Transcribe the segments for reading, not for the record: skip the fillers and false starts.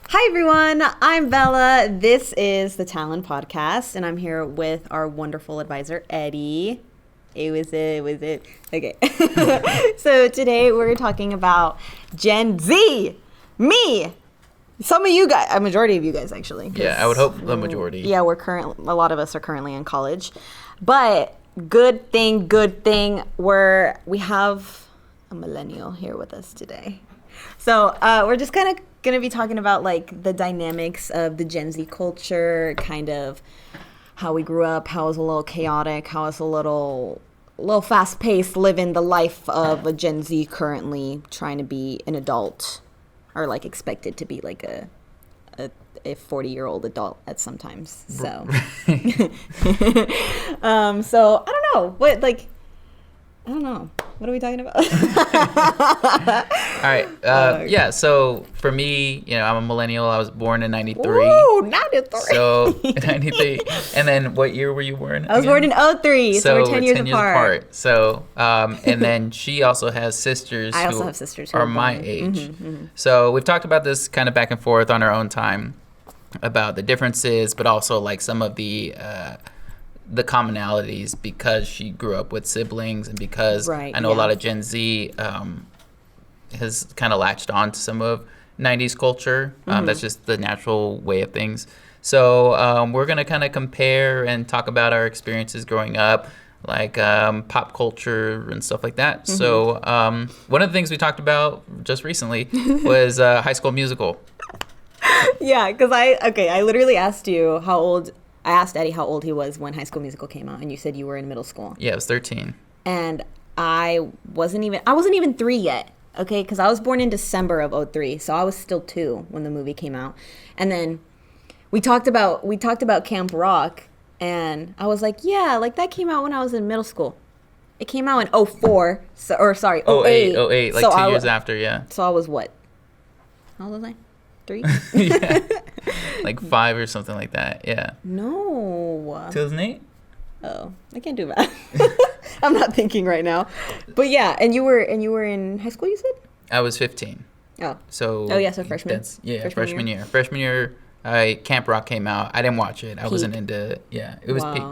Hi everyone, I'm Bella. This is the Talon podcast, and I'm here with our wonderful advisor, Eddie. It was it. Okay. So today we're talking about Gen Z. Me. Some of you guys, a majority of you guys actually. Yeah, I would hope the majority. Yeah, a lot of us are currently in college. But good thing, we have a millennial here with us today. So we're just kind of going to be talking about like the dynamics of the Gen Z culture, kind of how we grew up, how it's a little chaotic, how it's a little fast-paced, living the life of a Gen Z currently trying to be an adult, or like expected to be like a 40-year-old adult at sometimes. So so I don't know. What are we talking about? All right. Yeah. So for me, I'm a millennial. I was born in 93. Ooh, 93. So 93. And then what year were you born? I was born in 03. So we're 10 years apart. So, and then she also has sisters. I also have sisters who are my age. Mm-hmm. So we've talked about this kind of back and forth on our own time about the differences, but also like some of the commonalities, because she grew up with siblings, and because I know a lot of Gen Z has kind of latched on to some of 90s culture. That's just the natural way of things. So we're going to kind of compare and talk about our experiences growing up, like pop culture and stuff like that. So one of the things we talked about just recently was High School Musical. Yeah, because I literally asked you how old. I asked Eddie how old he was when High School Musical came out, and you said you were in middle school. Yeah, I was 13. And I wasn't even 3 yet, okay? Because I was born in December of 03, so I was still 2 when the movie came out. And then we talked about Camp Rock, and I was like, yeah, like that came out when I was in middle school. It came out in 04, 08. Like 2 years after, yeah. So I was what? How old was I? 3? Yeah. Like 5 or something like that. Yeah. No. 2008? Oh, I can't do math. I'm not thinking right now. But yeah, and you were in high school, you said? I was 15. Oh. So freshman. Freshman year. Freshman year, Camp Rock came out. I didn't watch it. I wasn't into it was peak,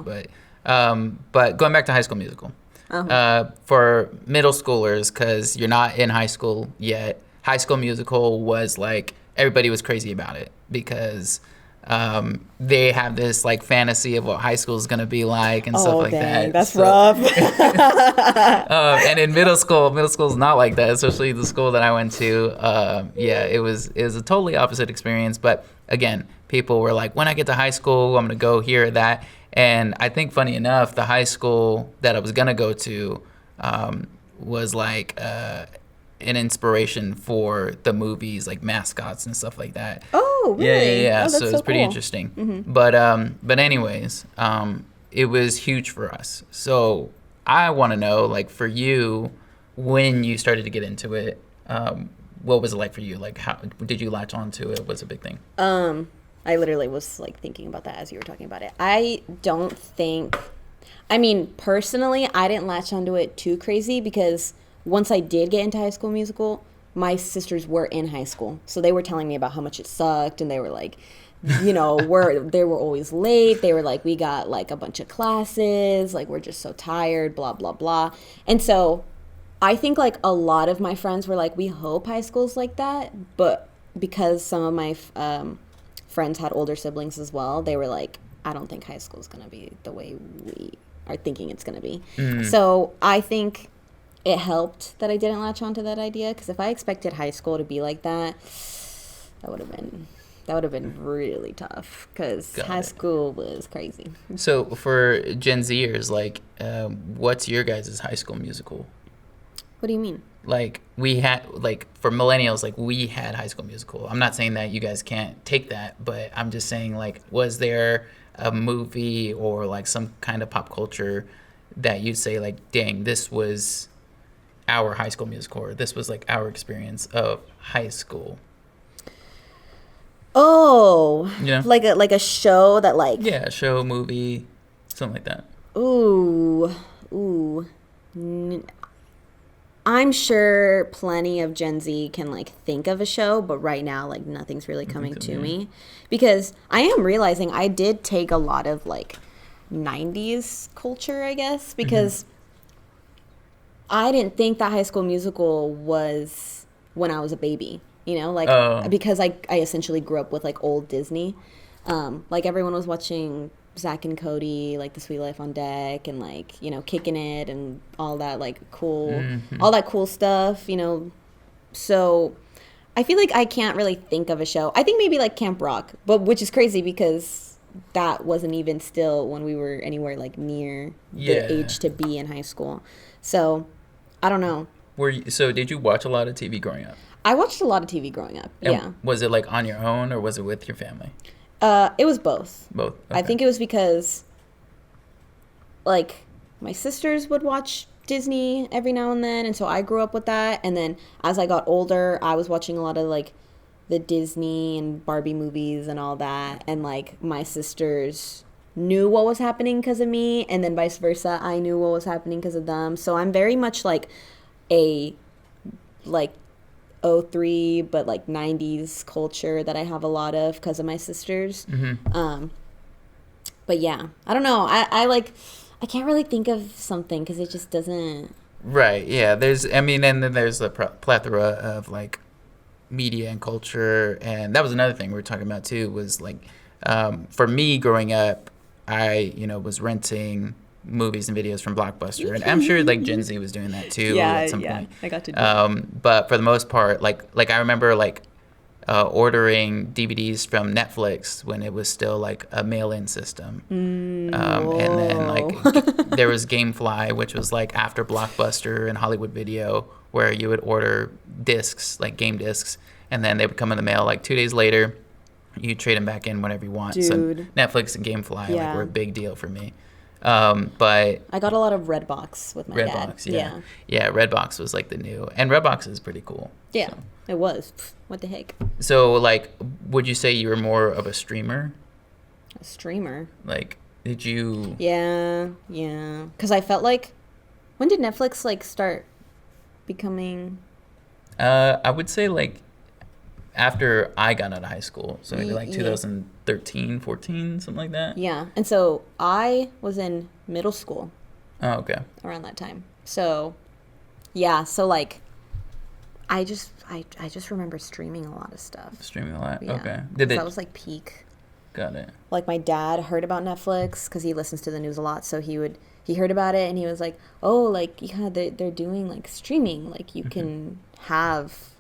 but going back to High School Musical. For middle schoolers, cuz you're not in high school yet, High School Musical was like everybody was crazy about it, because they have this like fantasy of what high school is going to be like and stuff like that. That's rough. And in middle school is not like that, especially the school that I went to. It was a totally opposite experience. But again, people were like, when I get to high school, I'm going to go here or that. And I think funny enough, the high school that I was going to go to was like an inspiration for the movies, like mascots and stuff like that. Oh, really? Yeah. Oh, so it's pretty cool. interesting. Mm-hmm. But anyways, it was huge for us. So I want to know, like, for you, when you started to get into it, what was it like for you? Like, how did you latch on to it? What's a big thing? I literally was like thinking about that as you were talking about it. Personally, I didn't latch onto it too crazy, because once I did get into High School Musical, my sisters were in high school. So they were telling me about how much it sucked, and they were like, they were always late. They were like, we got like a bunch of classes, like we're just so tired, blah, blah, blah. And so I think like a lot of my friends were like, we hope high school's like that. But because some of my friends had older siblings as well, they were like, I don't think high school's going to be the way we are thinking it's going to be. So I think it helped that I didn't latch onto that idea, because if I expected high school to be like that, that would have been really tough, because high school was crazy. So for Gen Zers, like, what's your guys' High School Musical? What do you mean? Like, we had, like, for millennials, like, we had High School Musical. I'm not saying that you guys can't take that, but I'm just saying, like, was there a movie or like some kind of pop culture that you'd say like, dang, this was our High School Musical, or this was like our experience of high school? Oh, yeah, like a show that like, yeah, a show, movie, something like that. Ooh. I'm sure plenty of Gen Z can like think of a show, but right now like nothing's really coming to me, because I am realizing I did take a lot of like 90s culture, I guess, because I didn't think that High School Musical was when I was a baby, you know, like because I essentially grew up with like old Disney. Like everyone was watching Zack and Cody, like The Sweet Life on Deck, and like, you know, Kicking It and all that like cool, all that cool stuff, you know. So I feel like I can't really think of a show. I think maybe like Camp Rock, but which is crazy because that wasn't even still when we were anywhere like near the age to be in high school. So I don't know. So did you watch a lot of TV growing up? I watched a lot of TV growing up. And yeah. Was it like on your own, or was it with your family? It was both. Both. Okay. I think it was because, like, my sisters would watch Disney every now and then, and so I grew up with that. And then as I got older, I was watching a lot of like the Disney and Barbie movies and all that, and like my sisters knew what was happening because of me, and then vice versa, I knew what was happening because of them. So I'm very much like a like 03 but like 90s culture that I have a lot of because of my sisters. But yeah, I don't know, I can't really think of something because it just doesn't. Right. Yeah. And then there's a plethora of like media and culture, and that was another thing we were talking about too, was like for me growing up, I was renting movies and videos from Blockbuster, and I'm sure like Gen Z was doing that too at some point. I got to do that. But for the most part, like I remember like ordering DVDs from Netflix when it was still like a mail-in system. And then like there was GameFly, which was like after Blockbuster and Hollywood Video, where you would order discs, like game discs, and then they would come in the mail like 2 days later. You trade them back in whenever you want. Dude. So Netflix and GameFly like were a big deal for me. But I got a lot of Redbox with my dad. Redbox, yeah. Redbox was like the new, and Redbox is pretty cool. Yeah, so. It was. What the heck? So, like, would you say you were more of a streamer? A streamer? Like, did you? Yeah. Because I felt like, when did Netflix like start becoming? I would say like after I got out of high school, so maybe like 2013, 14, something like that. Yeah, and so I was in middle school. Oh, okay. Around that time. So, yeah, so like, I just remember streaming a lot of stuff. Streaming a lot? Yeah. Okay. That was like peak. Got it. Like my dad heard about Netflix because he listens to the news a lot, so he heard about it and he was like, oh, like, yeah, they're doing like streaming, like you can have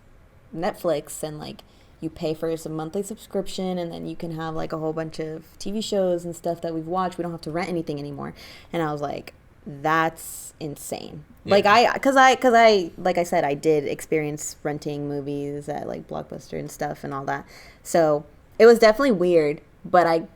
Netflix and like you pay for some monthly subscription and then you can have like a whole bunch of TV shows and stuff that we've watched. We don't have to rent anything anymore. And I was like, that's insane. Yeah. Like because I like I said, I did experience renting movies at like Blockbuster and stuff and all that. So it was definitely weird, but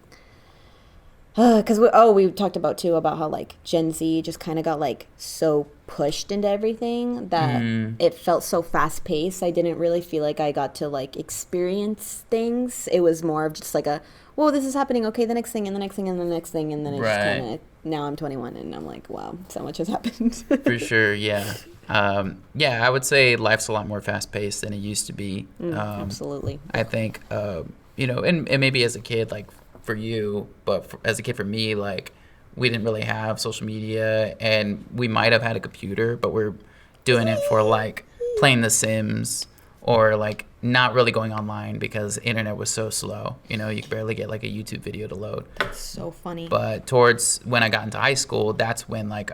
because we talked about too about how like Gen Z just kind of got like so pushed into everything that it felt so fast paced. I didn't really feel like I got to like experience things. It was more of just like whoa, this is happening. Okay, the next thing and the next thing and the next thing, and then it's kind of, now I'm 21 and I'm like, wow, so much has happened. For sure, yeah. I would say life's a lot more fast paced than it used to be. Absolutely. I think and maybe as a kid, like for you, but as a kid for me, like we didn't really have social media, and we might have had a computer, but we're doing it for like playing The Sims or like not really going online because the internet was so slow. You could barely get like a YouTube video to load. That's so funny. But towards when I got into high school, that's when like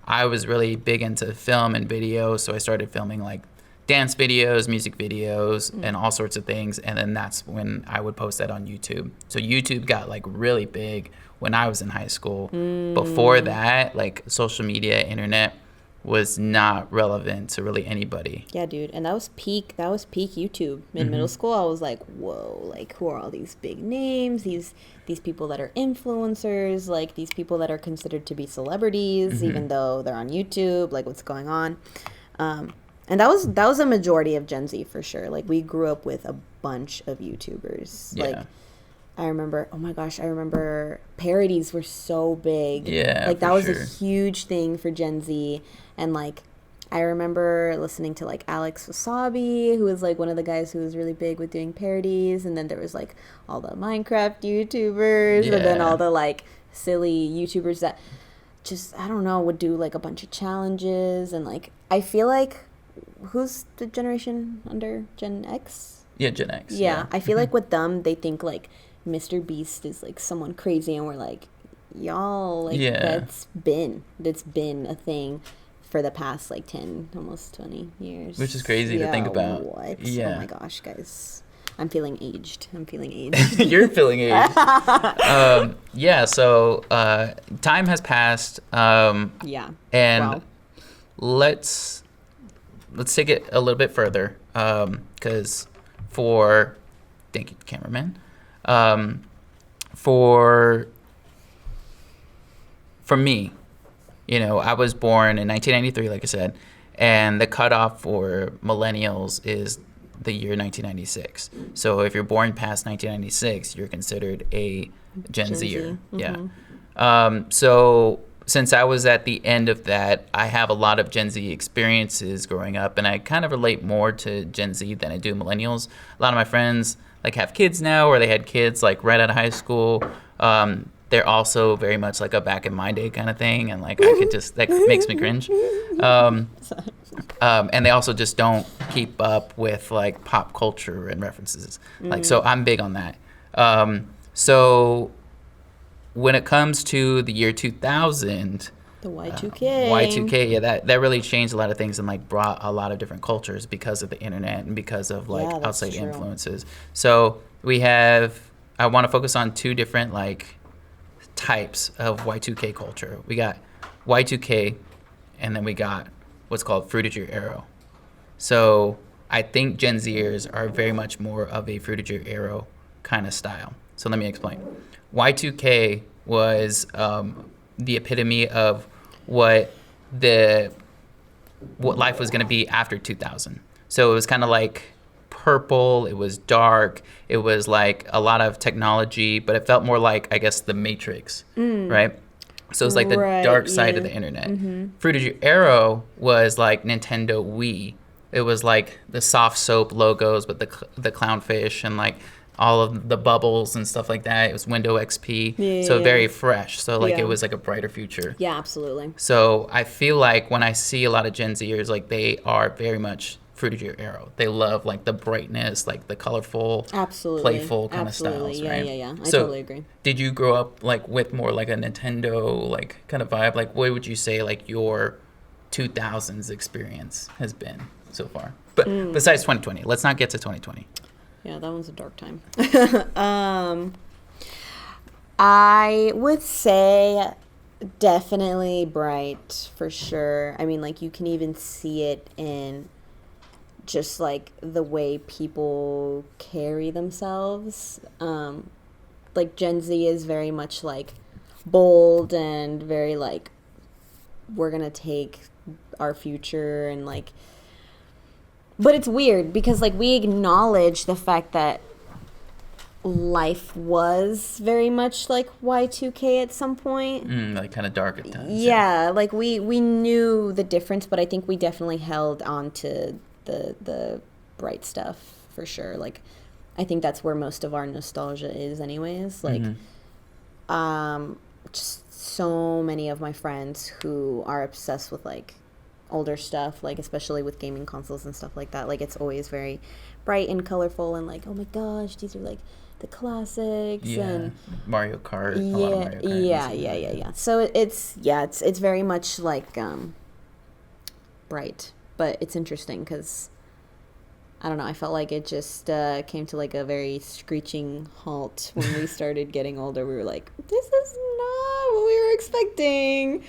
I was really big into film and video, so I started filming like dance videos, music videos, and all sorts of things. And then that's when I would post that on YouTube. So YouTube got like really big when I was in high school. Before that, like social media, internet was not relevant to really anybody. Yeah, dude. And that was peak YouTube. In middle school, I was like, whoa, like who are all these big names? These people that are influencers, like these people that are considered to be celebrities, even though they're on YouTube, like what's going on? And that was a majority of Gen Z for sure. Like we grew up with a bunch of YouTubers. Yeah. Like I remember parodies were so big. Yeah. Like that was a huge thing for Gen Z. And like I remember listening to like Alex Wasabi, who was like one of the guys who was really big with doing parodies, and then there was like all the Minecraft YouTubers, and then all the like silly YouTubers that just, I don't know, would do like a bunch of challenges. And like I feel like, who's the generation under Gen X? Yeah, Gen X. Yeah. I feel like with them, they think like Mr. Beast is like someone crazy, and we're like, y'all, like that's been a thing for the past like 10, almost 20 years. Which is crazy to think about. What? Yeah. Oh my gosh, guys. I'm feeling aged. You're feeling aged. So time has passed. And wow. let's take it a little bit further. Because thank you, cameraman. For me, I was born in 1993, like I said, and the cutoff for millennials is the year 1996. So if you're born past 1996, you're considered a Gen Zer. Mm-hmm. Yeah. So since I was at the end of that, I have a lot of Gen Z experiences growing up, and I kind of relate more to Gen Z than I do millennials. A lot of my friends like have kids now, or they had kids like right out of high school. They're also very much like a back in my day kind of thing, and like that makes me cringe. And they also just don't keep up with like pop culture and references. Like, so I'm big on that. So when it comes to the year 2000, the Y2K, that really changed a lot of things and like brought a lot of different cultures because of the internet and because of like outside influences. So I want to focus on two different like types of Y2K culture. We got Y2K, and then we got what's called fruit of your arrow. So I think Gen Zers are very much more of a fruit of your arrow kind of style. So let me explain. Y2K was the epitome of what life was going to be after 2000. So it was kind of like purple, it was dark, it was like a lot of technology, but it felt more like, I guess, the Matrix, right? So it's like the dark side of the internet. Fruit of your arrow was like Nintendo Wii. It was like the soft soap logos with the clownfish and like all of the bubbles and stuff like that. It was Windows XP, so very fresh. So like it was like a brighter future. Yeah, absolutely. So I feel like when I see a lot of Gen Zers, like they are very much fruit of your arrow. They love like the brightness, like the colorful, playful kind of styles, right? Yeah. I totally agree. Did you grow up like with more like a Nintendo like kind of vibe? Like what would you say like your 2000s experience has been so far? But besides 2020, let's not get to 2020. Yeah, that one's a dark time. I would say definitely bright for sure. I mean, like you can even see it in just like the way people carry themselves. Like Gen Z is very much like bold and very like, we're gonna take our future, and like, but it's weird because like we acknowledge the fact that life was very much like Y2K at some point. Like kind of dark at times. Yeah, like we knew the difference, but I think we definitely held on to the bright stuff for sure. Like I think that's where most of our nostalgia is anyways. Like just so many of my friends who are obsessed with like older stuff, like especially with gaming consoles and stuff like that, like it's always very bright and colorful and like, oh my gosh, these are like the classics. And Mario Kart. Yeah. So it's very much like bright. But it's interesting because, I don't know, I felt like it just came to like a very screeching halt when we started getting older. We were like, this is not what we were expecting.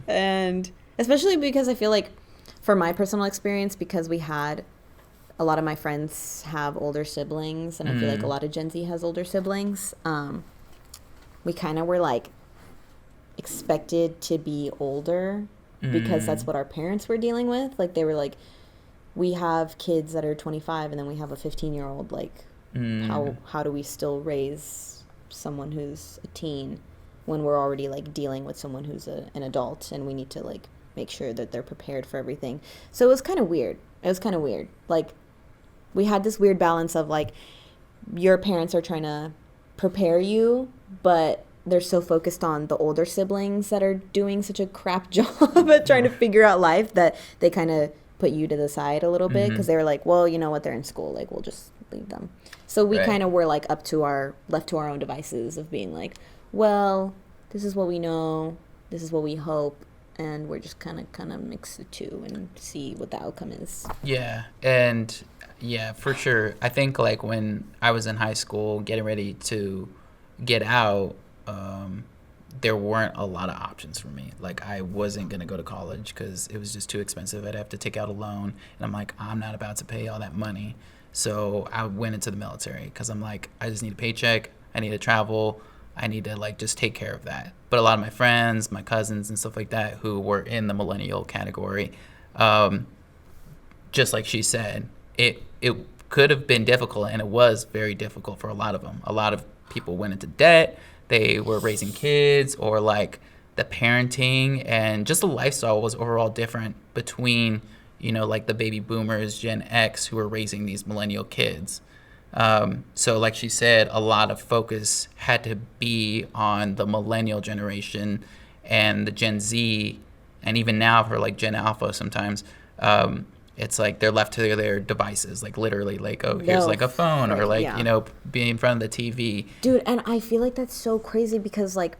And especially because I feel like, for my personal experience, because we had, a lot of my friends have older siblings, and I feel like a lot of Gen Z has older siblings, we kind of were like expected to be older because that's what our parents were dealing with. Like they were like, we have kids that are 25 and then we have a 15-year-old, like how do we still raise someone who's a teen when we're already like dealing with someone who's an adult, and we need to like make sure that they're prepared for everything. So it was kind of weird. Like, we had this weird balance of, like, your parents are trying to prepare you, but they're so focused on the older siblings that are doing such a crap job at trying to figure out life that they kind of put you to the side a little bit, because they were like, well, you know what, they're in school, like, we'll just leave them. So we kind of were, like, left to our own devices of being like, well, this is what we know, this is what we hope, and we're just kind of mix the two and see what the outcome is. Yeah, and yeah, for sure. I think, like, when I was in high school getting ready to get out, there weren't a lot of options for me. Like, I wasn't going to go to college because it was just too expensive. I'd have to take out a loan, and I'm like, I'm not about to pay all that money. So I went into the military because I'm like, I just need a paycheck, I need to travel, I need to, like, just take care of that. But a lot of my friends, my cousins and stuff like that who were in the millennial category, just like she said, it could have been difficult, and it was very difficult for a lot of them. A lot of people went into debt. They were raising kids, or, like, the parenting and just the lifestyle was overall different between, you know, like, the baby boomers, Gen X, who were raising these millennial kids. So like she said, a lot of focus had to be on the millennial generation and the Gen Z, and even now for, like, Gen Alpha sometimes, it's like they're left to their devices, like, literally, like, oh, here's like a phone, or, like, you know, being in front of the TV. Dude, and I feel like that's so crazy because, like,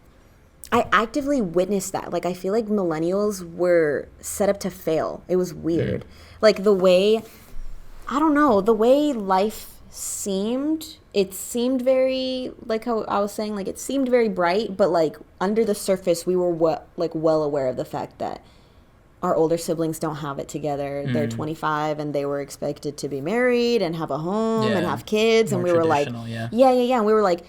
I actively witnessed that. Like, I feel like millennials were set up to fail. It was weird. Like, the way, I don't know, the way life seemed, it seemed very, like how I was saying, like, it seemed very bright, but, like, under the surface, we were well aware of the fact that our older siblings don't have it together. They're 25 and they were expected to be married and have a home and have kids. More and we were like, yeah. And we were like,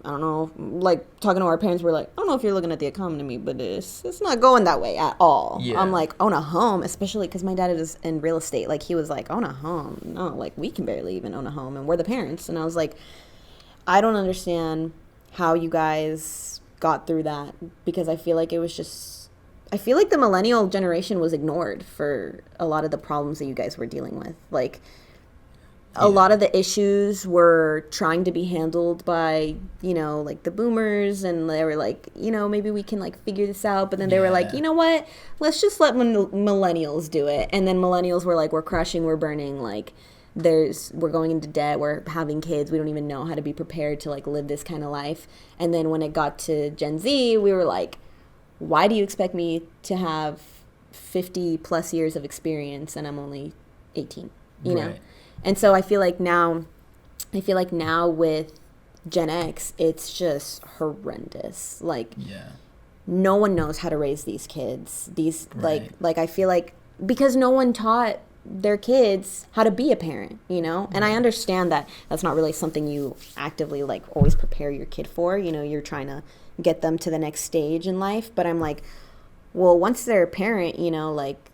I don't know, like, talking to our parents, we're like, I don't know if you're looking at the economy, but it's not going that way at all. Yeah. I'm like, own a home, especially because my dad is in real estate. Like, he was like, own a home? No, like, we can barely even own a home, and we're the parents. And I was like, I don't understand how you guys got through that, because I feel like it was just, I feel like the millennial generation was ignored for a lot of the problems that you guys were dealing with. Like, a lot of the issues were trying to be handled by, you know, like, the boomers, and they were like, you know, maybe we can, like, figure this out. But then they were like, you know what? Let's just let millennials do it. And then millennials were like, we're crashing, we're burning, like, we're going into debt, we're having kids, we don't even know how to be prepared to, like, live this kind of life. And then when it got to Gen Z, we were like, why do you expect me to have 50 plus years of experience and I'm only 18, you know? And so I feel like now with Gen X, it's just horrendous. Like, no one knows how to raise these kids. Like, I feel like, because no one taught their kids how to be a parent, you know? And I understand that that's not really something you actively, like, always prepare your kid for. You know, you're trying to get them to the next stage in life. But I'm like, well, once they're a parent, you know, like,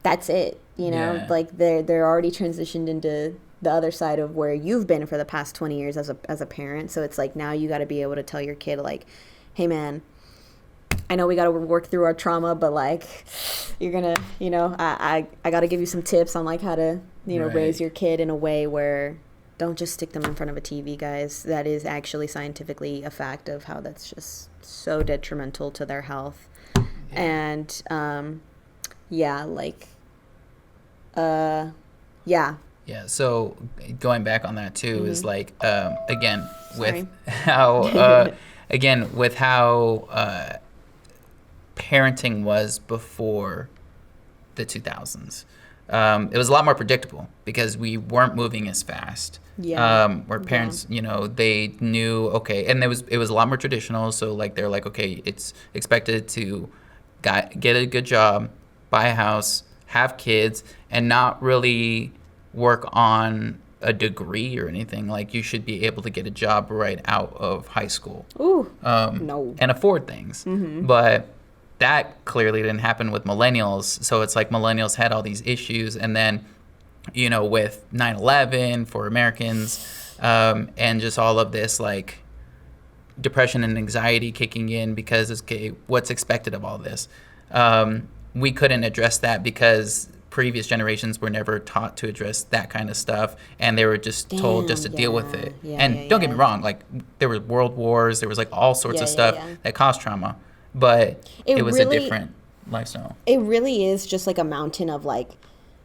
that's it, you know? Like, they're already transitioned into the other side of where you've been for the past 20 years as a parent. So it's like, now you got to be able to tell your kid, like, hey, man, I know we got to work through our trauma, but, like, you're going to, you know, I got to give you some tips on, like, how to, you know, raise your kid in a way where, don't just stick them in front of a TV, guys. That is actually scientifically a fact of how that's just so detrimental to their health. And, so going back on that too is like, again, with how parenting was before the 2000s. It was a lot more predictable because we weren't moving as fast. Where parents, you know, they knew, okay, and it was a lot more traditional. So, like, they're like, okay, it's expected to get a good job, buy a house, have kids, and not really work on a degree or anything. Like, you should be able to get a job right out of high school. And afford things. But that clearly didn't happen with millennials. So it's like millennials had all these issues, and then, you know, with 9/11 for Americans, and just all of this, like, depression and anxiety kicking in because it's, okay, what's expected of all this? We couldn't address that because previous generations were never taught to address that kind of stuff, and they were just told just to deal with it. Don't get me wrong, like there were world wars, there was like all sorts of stuff that caused trauma, but it was really, a different lifestyle. It really is just like a mountain of like,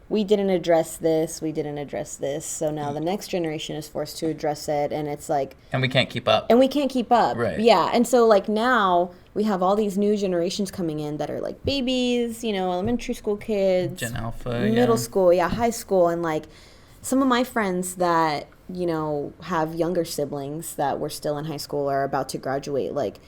we didn't address this, so now the next generation is forced to address it, and it's like... And we can't keep up. Right. Yeah, and so like now we have all these new generations coming in that are like babies, you know, elementary school kids. Gen Alpha, middle school, high school, and like some of my friends that, you know, have younger siblings that were still in high school or about to graduate, like,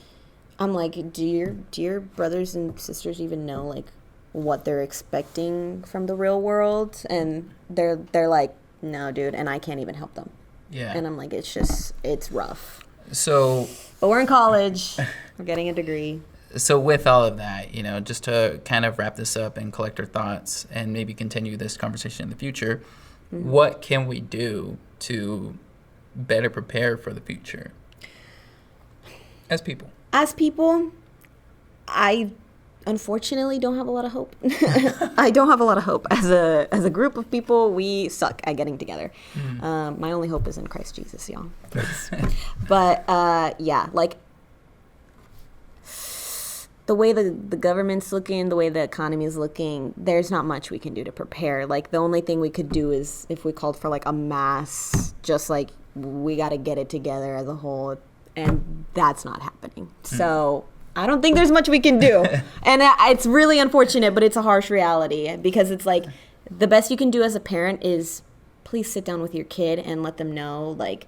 I'm like, do your brothers and sisters even know, like, what they're expecting from the real world? And they're like, no, dude, and I can't even help them. Yeah. And I'm like, it's rough. So, but we're in college, we're getting a degree. So with all of that, you know, just to kind of wrap this up and collect our thoughts and maybe continue this conversation in the future, what can we do to better prepare for the future as people? I unfortunately don't have a lot of hope. I don't have a lot of hope. As a group of people, we suck at getting together. My only hope is in Christ Jesus, y'all. But like the way the government's looking, the way the economy is looking, there's not much we can do to prepare. Like the only thing we could do is if we called for like a mass, just like we got to get it together as a whole, and that's not happening. So I don't think there's much we can do. And it's really unfortunate, but it's a harsh reality because it's like the best you can do as a parent is please sit down with your kid and let them know, like,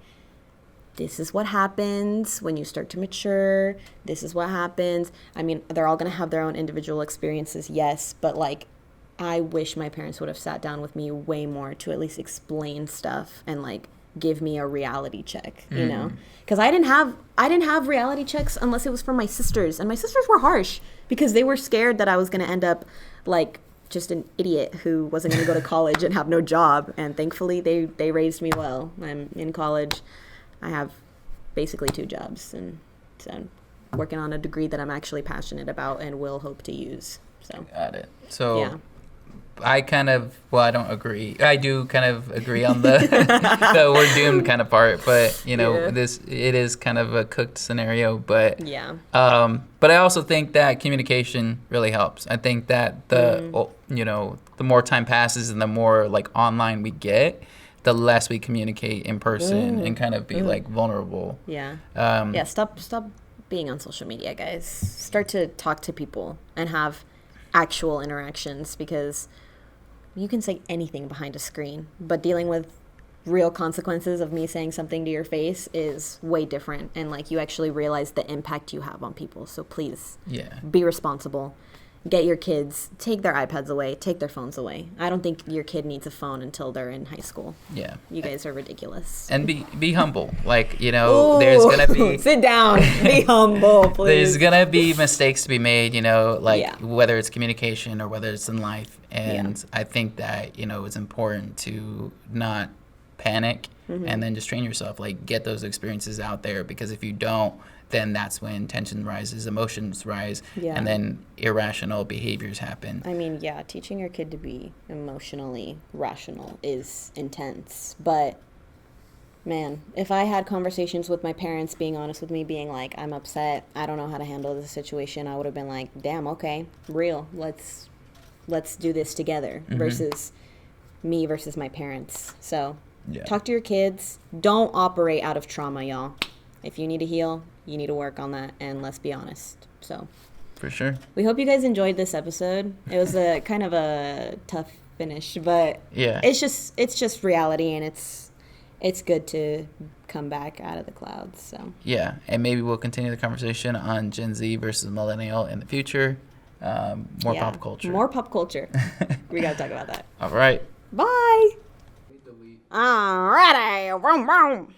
this is what happens when you start to mature. This is what happens. I mean, they're all going to have their own individual experiences, yes, but like I wish my parents would have sat down with me way more to at least explain stuff and like give me a reality check, you know? Because I didn't have reality checks unless it was from my sisters, and my sisters were harsh because they were scared that I was going to end up like just an idiot who wasn't going to go to college and have no job. And thankfully they raised me well. I'm in college. I have basically 2 jobs, and so I'm working on a degree that I'm actually passionate about and will hope to use. So got it. So yeah. I don't agree. I do kind of agree on the we're doomed kind of part, but you know, it is kind of a cooked scenario, but yeah. But I also think that communication really helps. I think that the more time passes and the more like online we get, the less we communicate in person and kind of be like vulnerable. Yeah. Stop being on social media, guys. Start to talk to people and have actual interactions, because you can say anything behind a screen, but dealing with real consequences of me saying something to your face is way different, and like you actually realize the impact you have on people. So please be responsible. Get your kids, take their iPads away, take their phones away. I don't think your kid needs a phone until they're in high school. Yeah. You guys are ridiculous. And be humble. Like, you know, there's going to be... Sit down. Be humble, please. There's going to be mistakes to be made, you know, like whether it's communication or whether it's in life. And I think that, you know, it's important to not panic and then just train yourself. Like, get those experiences out there, because if you don't, then that's when tension rises, emotions rise, and then irrational behaviors happen. I mean, teaching your kid to be emotionally rational is intense. But, man, if I had conversations with my parents being honest with me, being like, I'm upset, I don't know how to handle this situation, I would have been like, damn, okay, real, let's do this together, versus me versus my parents. So talk to your kids. Don't operate out of trauma, y'all. If you need to heal, you need to work on that, and let's be honest. So, for sure. We hope you guys enjoyed this episode. It was a kind of a tough finish, but it's just reality, and it's good to come back out of the clouds. So and maybe we'll continue the conversation on Gen Z versus Millennial in the future. More pop culture. More pop culture. We gotta talk about that. All right. Bye. Alrighty. Vroom, vroom.